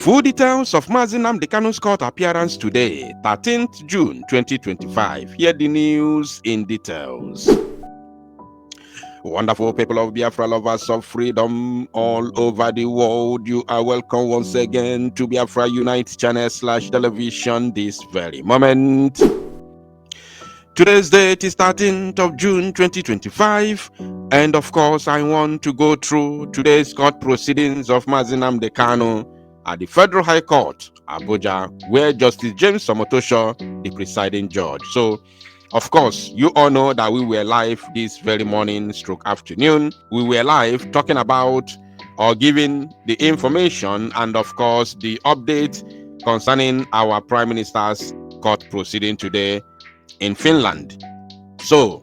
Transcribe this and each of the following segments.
Full details of Mazi Nnamdi Kanu's court appearance today, 13th June 2025. Hear the news in details. Wonderful people of Biafra, lovers of freedom all over the world, you are welcome once again to Biafra Unite channel / television this very moment. Today's date is 13th of June 2025, and of course I want to go through today's court proceedings of Mazi Nnamdi Kanu at the Federal High Court, Abuja, where Justice James Omotosho, the presiding judge. So, of course, you all know that we were live this very morning / afternoon. We were live talking about or giving the information and, of course, the update concerning our Prime Minister's court proceeding today in Finland. So,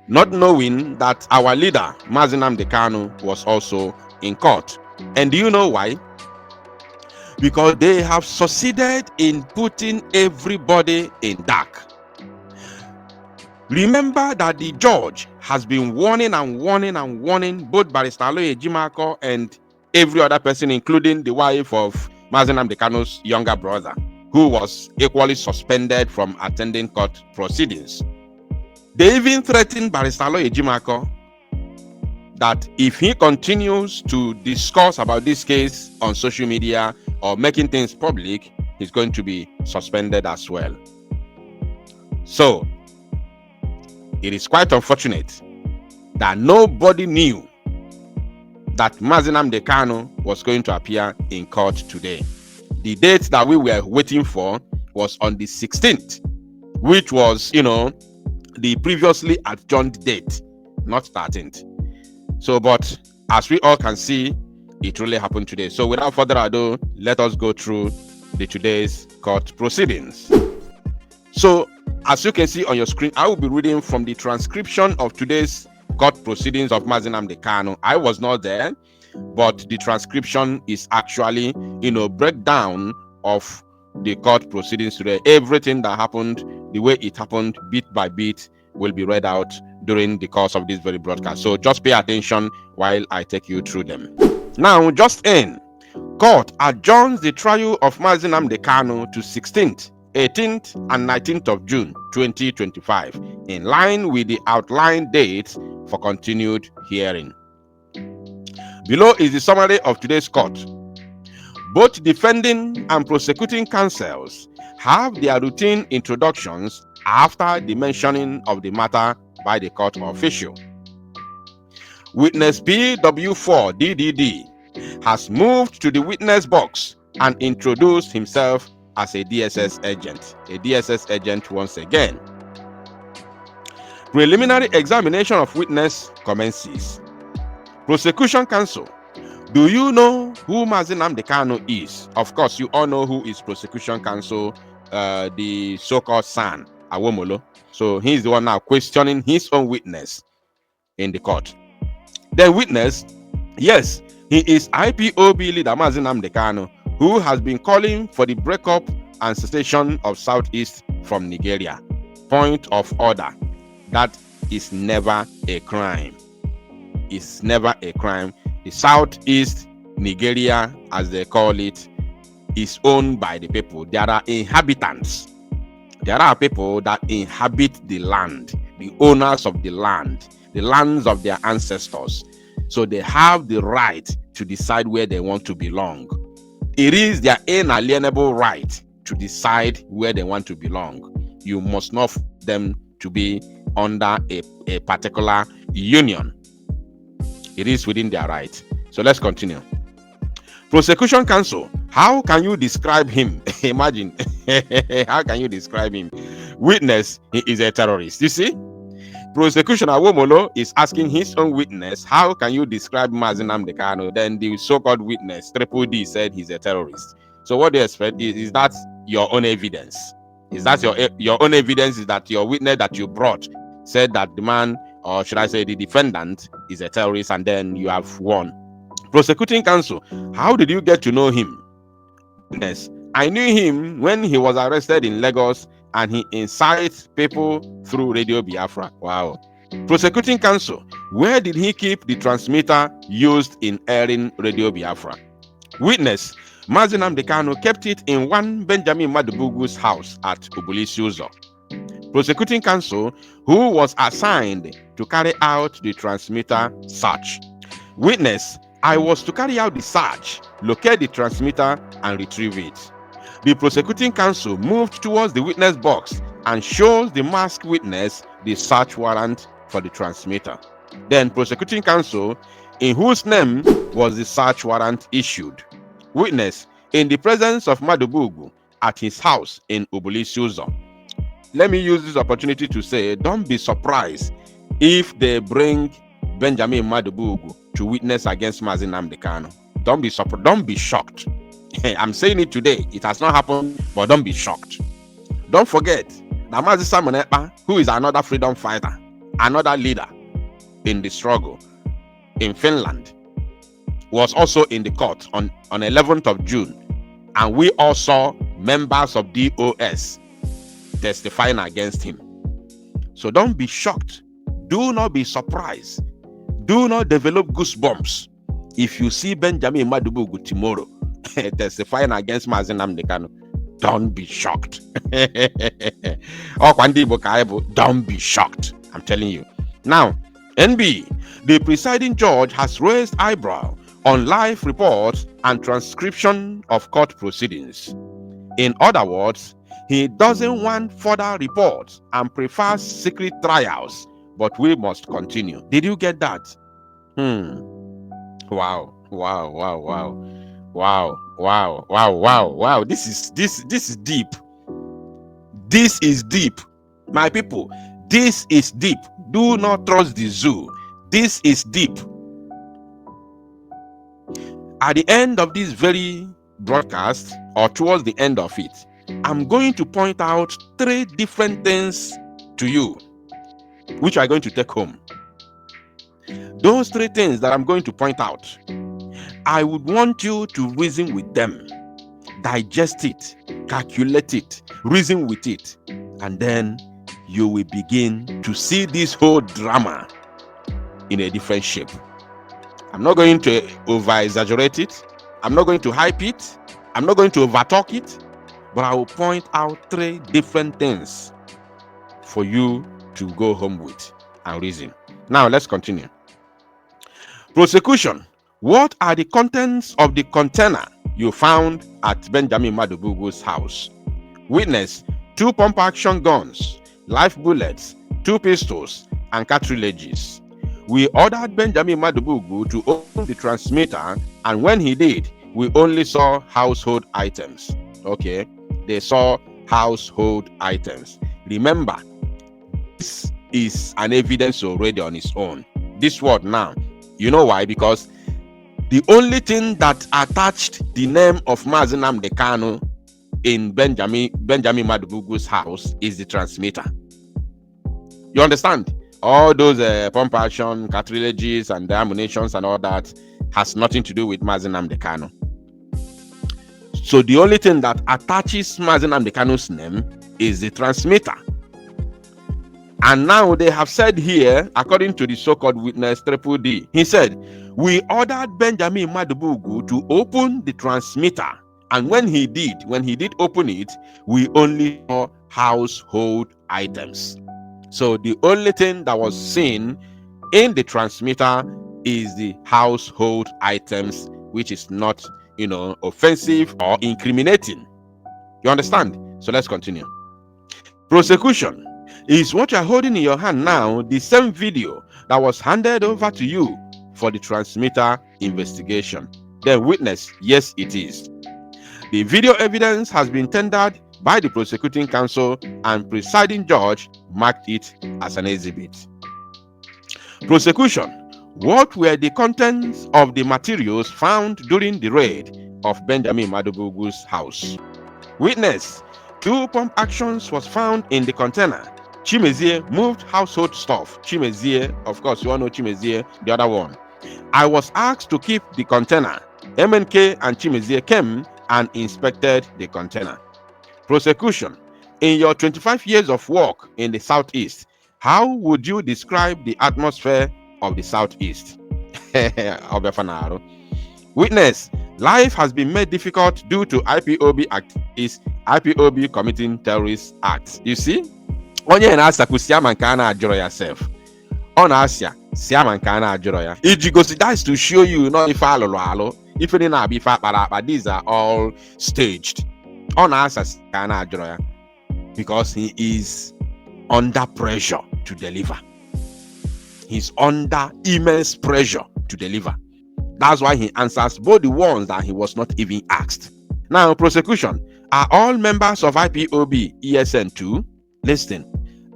not knowing that our leader, Mazi Nnamdi Kanu, was also in court. And do you know why? Because they have succeeded in putting everybody in dark. Remember that the judge has been warning both Barrister Aloy Ejimakor and every other person, including the wife of Mazi Nnamdi Kanu's younger brother, who was equally suspended from attending court proceedings. They even threatened Barrister Aloy Ejimakor that if he continues to discuss about this case on social media or making things public, he's going to be suspended as well. So, it is quite unfortunate that nobody knew that Mazi Nnamdi Kanu was going to appear in court today. The date that we were waiting for was on the 16th, which was, the previously adjourned date, not 13th. So, but as we all can see, it really happened today. So without further ado, let us go through today's court proceedings. So, as you can see on your screen, I will be reading from the transcription of today's court proceedings of Mazi Nnamdi Kanu. I was not there, but the transcription is actually, breakdown of the court proceedings today. Everything that happened, the way it happened, bit by bit, will be read out during the course of this very broadcast. So just pay attention while I take you through them. Now, just in, court adjourns the trial of Mazi Nnamdi Kanu to 16th, 18th, and 19th of June 2025, in line with the outlined dates for continued hearing. Below is the summary of today's court. Both defending and prosecuting counsels have their routine introductions after the mentioning of the matter by the court official. Witness PW4 DDD has moved to the witness box and introduced himself as a DSS agent once again. Preliminary examination of witness commences. Prosecution counsel, do you know who Mazi Nnamdi Kanu is? Of course, you all know who is prosecution counsel, the so-called son, Awomolo. So he's the one now questioning his own witness in the court. Then witness, yes, he is IPOB leader Mazi Nnamdi Kanu, who has been calling for the breakup and cessation of Southeast from Nigeria. Point of order, that is never a crime. It's never a crime. The Southeast Nigeria, as they call it, is owned by the people. There are inhabitants. There are people that inhabit the land, the owners of the lands of their ancestors. So they have the right to decide where they want to belong. It is their inalienable right to decide where they want to belong. You must not force them to be under a particular union. It is within their right. So let's continue. Prosecution counsel, how can you describe him? Imagine, how can you describe him? Witness, he is a terrorist. You see? Prosecution Awomolo is asking his own witness, how can you describe Mazi Nnamdi Kanu? Then the so-called witness, Triple D, said he's a terrorist. So what they expect is that your own evidence? Is that your own evidence? Is that your witness that you brought said that the man, or should I say the defendant, is a terrorist, and then you have won? Prosecuting counsel, how did you get to know him? Witness, I knew him when he was arrested in Lagos and he incites people through Radio Biafra. Wow. Prosecuting counsel, where did he keep the transmitter used in airing Radio Biafra? Witness, Mazi Nnamdi Kanu kept it in one Benjamin Madubugu's house at Ubulisi Uzo. Prosecuting counsel, who was assigned to carry out the transmitter search. Witness, I was to carry out the search, locate the transmitter, and retrieve it. The prosecuting counsel moved towards the witness box and shows the masked witness the search warrant for the transmitter. Then prosecuting counsel, in whose name was the search warrant issued. Witness, in the presence of Madubugu at his house in Ubulisi Uzo. Let me use this opportunity to say, don't be surprised if they bring Benjamin Madubugu to witness against Mazi Nnamdi Kanu. Don't be surprised. Don't be shocked. I'm saying it today. It has not happened, but don't be shocked. Don't forget that Mazi Simon Ekpa, who is another freedom fighter, another leader in the struggle in Finland, was also in the court on 11th of June. And we all saw members of DOS testifying against him. So don't be shocked. Do not be surprised. Do not develop goosebumps if you see Benjamin Madubugu tomorrow testifying against Mazi Nnamdi Kanu. Don't be shocked. Don't be shocked. I'm telling you. Now, NB, the presiding judge has raised eyebrow on live reports and transcription of court proceedings. In other words, he doesn't want further reports and prefers secret trials, but we must continue. Did you get that? Wow. This is deep. This is deep. My people, this is deep. Do not trust the zoo. This is deep. At the end of this very broadcast, or towards the end of it, I'm going to point out 3 different things to you, which are going to take home. Those 3 things that I'm going to point out, I would want you to reason with them, digest it, calculate it, reason with it, and then you will begin to see this whole drama in a different shape. I'm not going to over-exaggerate it. I'm not going to hype it. I'm not going to over-talk it. But I will point out 3 different things for you to go home with and reason. Now, let's continue. Prosecution. What are the contents of the container you found at Benjamin Madubugu's house? Witness. 2 pump-action guns, live bullets, 2 pistols, and cartridges. We ordered Benjamin Madubugu to open the transmitter, and when he did, we only saw household items. Okay, they saw household items. Remember, this is an evidence already on its own. This word now, you know why? Because the only thing that attached the name of Mazi Nnamdi Kanu in Benjamin Madubugu's house is the transmitter. You understand? All those pump action, cartridges, and the ammunitions and all that has nothing to do with Mazi Nnamdi Kanu. So the only thing that attaches Mazi Nnamdi Kanu's name is the transmitter. And now they have said here, according to the so-called witness Triple D, he said, we ordered Benjamin Madubugu to open the transmitter. And when he did open it, we only saw household items. So the only thing that was seen in the transmitter is the household items, which is not, offensive or incriminating. You understand? So let's continue. Prosecution. Is what you're holding in your hand now the same video that was handed over to you for the transmitter investigation? Then witness, yes, it is. The video evidence has been tendered by the prosecuting counsel, and presiding judge marked it as an exhibit. Prosecution. What were the contents of the materials found during the raid of Benjamin Madubugu's house? Witness. 2 pump actions was found in the container. Chimezie moved household stuff. Chimezie, of course, you all know Chimezie, the other one. I was asked to keep the container. MNK and Chimezie came and inspected the container. Prosecution. In your 25 years of work in the Southeast, how would you describe the atmosphere of the Southeast? Witness, life has been made difficult due to IPOB activities, IPOB committing terrorist acts. You see? Onye na-asa kusiama nke ana ajụrụ yourself. On Asia, siama nke ana ajụrụ ya. Ijigosi, that's to show you not if alụ. If any na be fat, these are all staged. On Asia, kana ajụrụ ya. Because he is under pressure to deliver. He's under immense pressure to deliver. That's why he answers both the ones that he was not even asked. Now, prosecution. Are all members of IPOB ESN 2? Listen.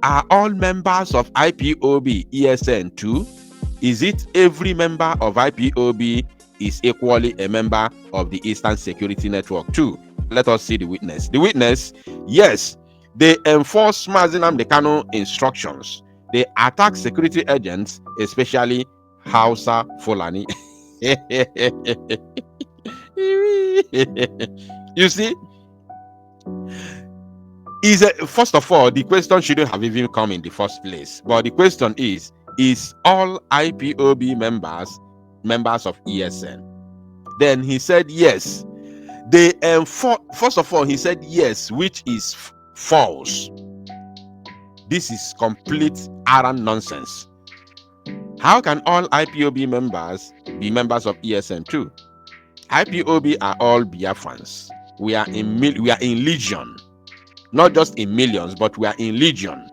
Are all members of IPOB ESN 2? Is it every member of IPOB is equally a member of the Eastern Security Network 2? Let us see the witness. The witness, yes, they enforce Mazi Nnamdi Kanu instructions. They attack security agents, especially Hausa Fulani. You see, first of all, the question shouldn't have even come in the first place. But the question is all IPOB members of ESN? Then he said yes. First of all, he said yes, which is false. This is complete arrant nonsense. How can all IPOB members be members of ESN too? IPOB are all Biafrans. We are in legion, not just in millions, but we are in legion.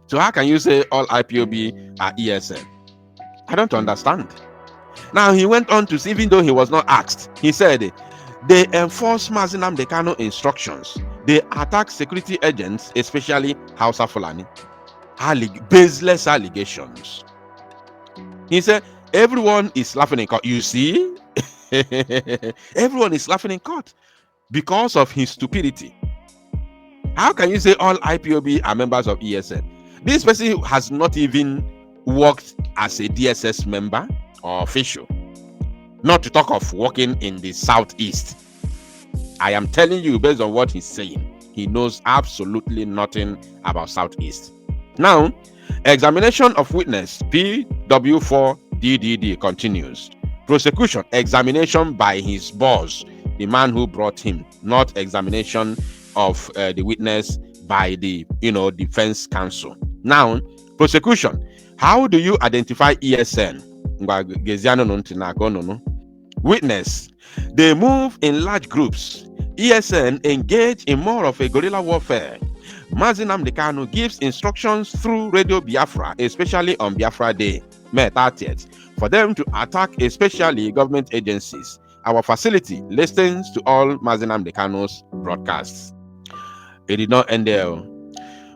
So how can you say all IPOB are ESN? I don't understand. Now he went on to say, even though he was not asked, he said they enforce Mazi Nnamdi Kanu instructions. They attack security agents, especially Hausa Fulani. Baseless allegations. He said everyone is laughing in court. You see, everyone is laughing in court because of his stupidity. How can you say all IPOB are members of ESN? This person has not even worked as a DSS member or official, not to talk of working in the Southeast. I am telling you, based on what he's saying, he knows absolutely nothing about Southeast. Now, examination of witness PW4DDD continues. Prosecution, examination by his boss, the man who brought him, not examination of the witness by the defense counsel. Now, prosecution, how do you identify ESN? Witness, they move in large groups. ESN engage in more of a guerrilla warfare. Mazi Nnamdi Kanu gives instructions through Radio Biafra, especially on Biafra Day, May 30th, for them to attack especially government agencies. Our facility listens to all Mazi Nnamdi Kanu's broadcasts. It did not end there.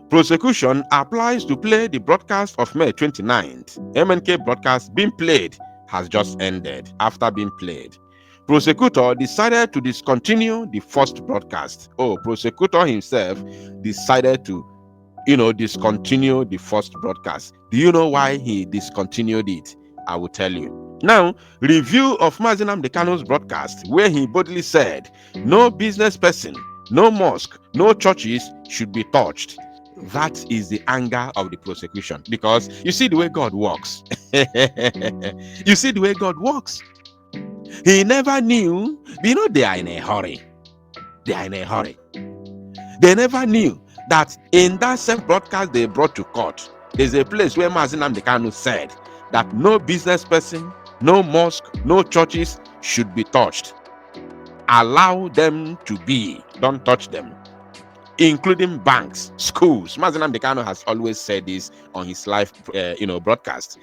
Prosecution applies to play the broadcast of May 29th. MNK broadcast being played has just ended after being played. Prosecutor decided to discontinue the first broadcast. Prosecutor himself decided to, discontinue the first broadcast. Do you know why he discontinued it? I will tell you. Now, review of Mazi Nnamdi Kanu's broadcast, where he boldly said, no business person, no mosque, no churches should be touched. That is the anger of the prosecution, because you see the way God works. You see the way God works. He never knew, they are in a hurry. They are in a hurry. They never knew that in that same broadcast they brought to court, there's a place where Mazi Nnamdi Kanu said that no business person, no mosque, no churches should be touched. Allow them to be. Don't touch them. Including banks, schools. Mazi Nnamdi Kanu has always said this on his live, broadcast.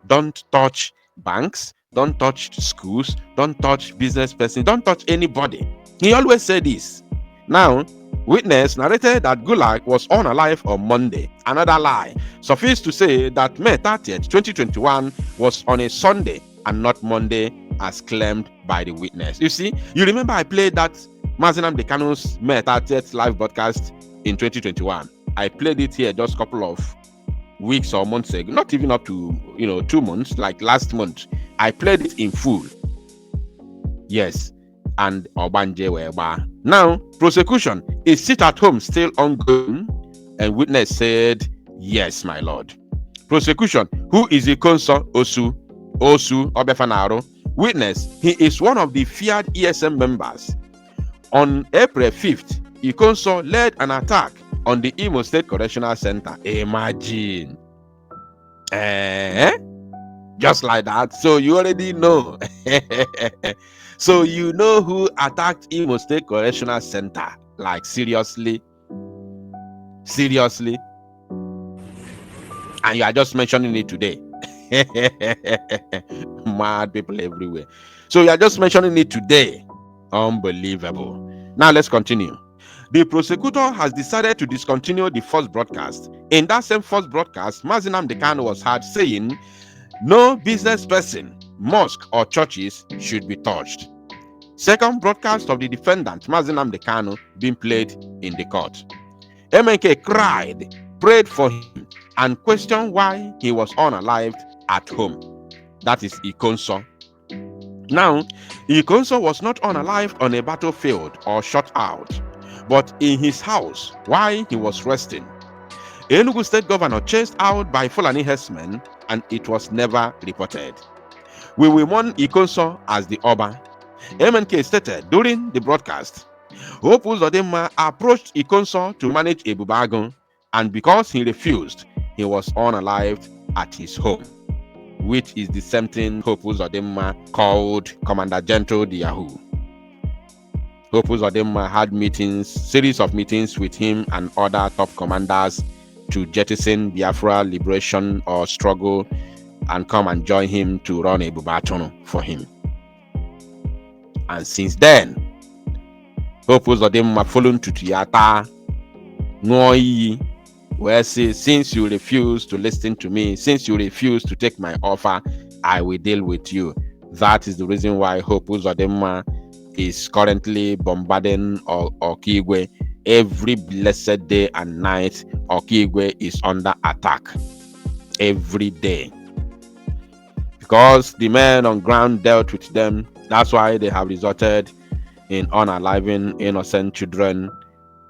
Don't touch banks. Don't touch schools. Don't touch business persons. Don't touch anybody. He always said this. Now, witness narrated that Gulag was unalive on Monday. Another lie. Suffice to say that May 30th, 2021 was on a Sunday and not Monday, as claimed by the witness. You see, you remember I played that Mazi Nnamdi Kanu's May 30th live broadcast in 2021. I played it here just a couple of weeks or months ago, not even up to 2 months, like last month. I played it in full. Yes, and Obanje Weba. Now, prosecution, is sit at home still ongoing? And witness said, yes, my lord. Prosecution, who is the consul Osu Obefanaro? Witness, he is one of the feared ESN members. On April 5th, Ikonso led an attack on the Imo State Correctional Center. Imagine. Just like that. So you already know. So you know who attacked Imo State Correctional Center. Like, seriously? Seriously? And you are just mentioning it today. Mad people everywhere. So you are just mentioning it today. Unbelievable. Now let's continue. The prosecutor has decided to discontinue the first broadcast. In that same first broadcast, Mazi Nnamdi Kanu was heard saying, "No business person, mosque or churches should be touched." Second broadcast of the defendant, Mazi Nnamdi Kanu, being played in the court. MNK cried, prayed for him, and questioned why he was unalived at home. That is Ikonso. Now, Ikonso was not unalived on a battlefield or shot out, but in his house while he was resting. Enugu State Governor chased out by Fulani herdsmen, and it was never reported. We will mourn Ikonso as the Oba. MNK stated during the broadcast, Hope Uzodinma approached Ikonso to manage Ebubagun, and because he refused, he was unalived at his home, which is the same thing Hope Uzodinma called Commander Gentle the Yahoo. Hope Uzodinma had series of meetings with him and other top commanders to jettison Biafra liberation or struggle and come and join him to run a Bubatono for him. And since then, Hope Uzodinma followed to Tiata, Noi, where says, since you refuse to listen to me, since you refuse to take my offer, I will deal with you. That is the reason why Hope Uzodinma is currently bombarding Okigwe. Every blessed day and night, Okigwe is under attack. Every day. Because the men on ground dealt with them, that's why they have resulted in unaliving innocent children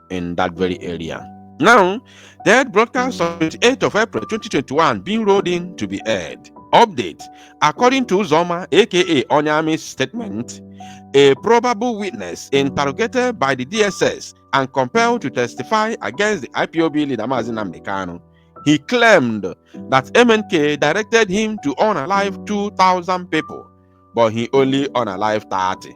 in that very area. Now, that broadcast on 28th of April 2021 being rolled in to be aired. Update. According to Zoma, aka Onyami's statement, a probable witness interrogated by the DSS and compelled to testify against the IPOB leader Mazi Nnamdi Kanu, he claimed that MNK directed him to unalive 2,000 people, but he only unalived 30.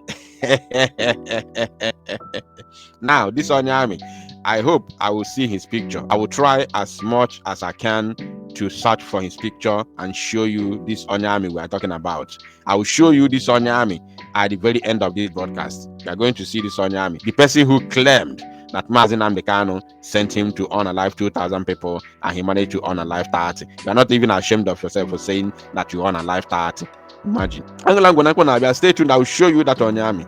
Now, this Onyami, I hope I will see his picture. I will try as much as I can to search for his picture and show you this Onyami we are talking about. I will show you this Onyami at the very end of this broadcast. You are going to see this Onyami, the person who claimed that Mazi Nnamdi Kanu sent him to unalive 2,000 people and he managed to unalive 30. You are not even ashamed of yourself for saying that you unalive 30. Imagine. Stay tuned, I will show you that Onyami.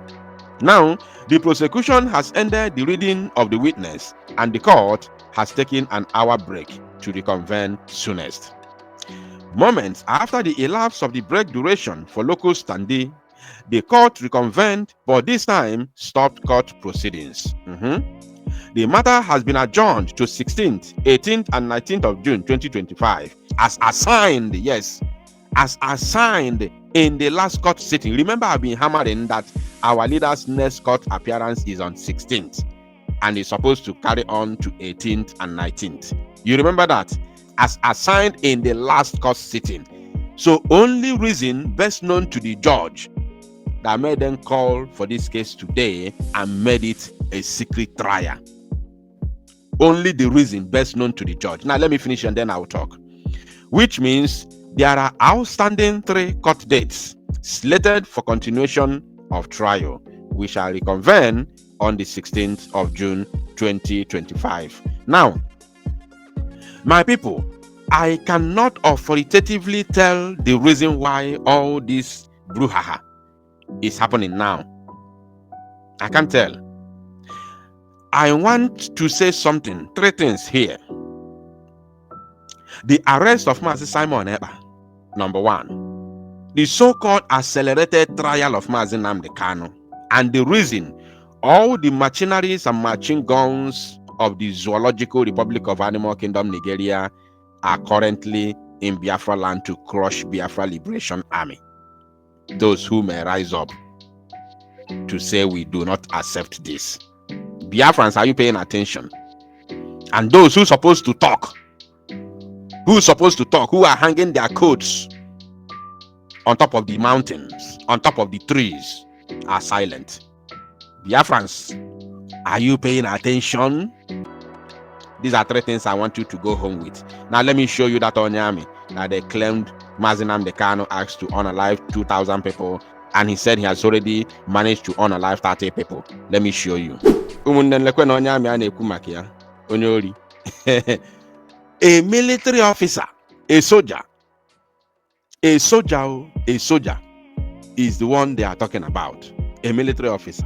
Now, the prosecution has ended the reading of the witness and the court has taken an hour break to reconvene soonest. Moments after the elapse of the break duration for local standee, the court reconvened, but this time stopped court proceedings. The matter has been adjourned to 16th, 18th, and 19th of June 2025 as assigned, yes, as assigned in the last court sitting. Remember, I've been hammering that our leader's next court appearance is on 16th and is supposed to carry on to 18th and 19th. You remember that? As assigned in the last court sitting. So only reason best known to the judge that made them call for this case today and made it a secret trial. Only the reason best known to the judge. Now let me finish and then I'll talk. Which means there are outstanding 3 court dates slated for continuation of trial. We shall reconvene on the 16th of June 2025. Now, my people, I cannot authoritatively tell the reason why all this brouhaha is happening now. I can't tell. I want to say something, 3 things here. The arrest of Mazi Simon Ekpa, number 1. The so-called accelerated trial of Mazi Nnamdi Kanu, and the reason all the machineries and machine guns of the Zoological Republic of Animal Kingdom Nigeria are currently in Biafra land to crush Biafra Liberation Army. those who may rise up to say we do not accept this. Biafrans, are you paying attention? And those who supposed to talk, who are hanging their coats on top of the mountains, on top of the trees, are silent. Biafrans, are you paying attention? These are 3 things I want you to go home with. Now let me show you that Onyami that they claimed Mazi Nnamdi Kanu asked to unalive 2,000 people, and he said he has already managed to unalive 30 people. Let me show you. A military officer, a soldier is the one they are talking about. A military officer.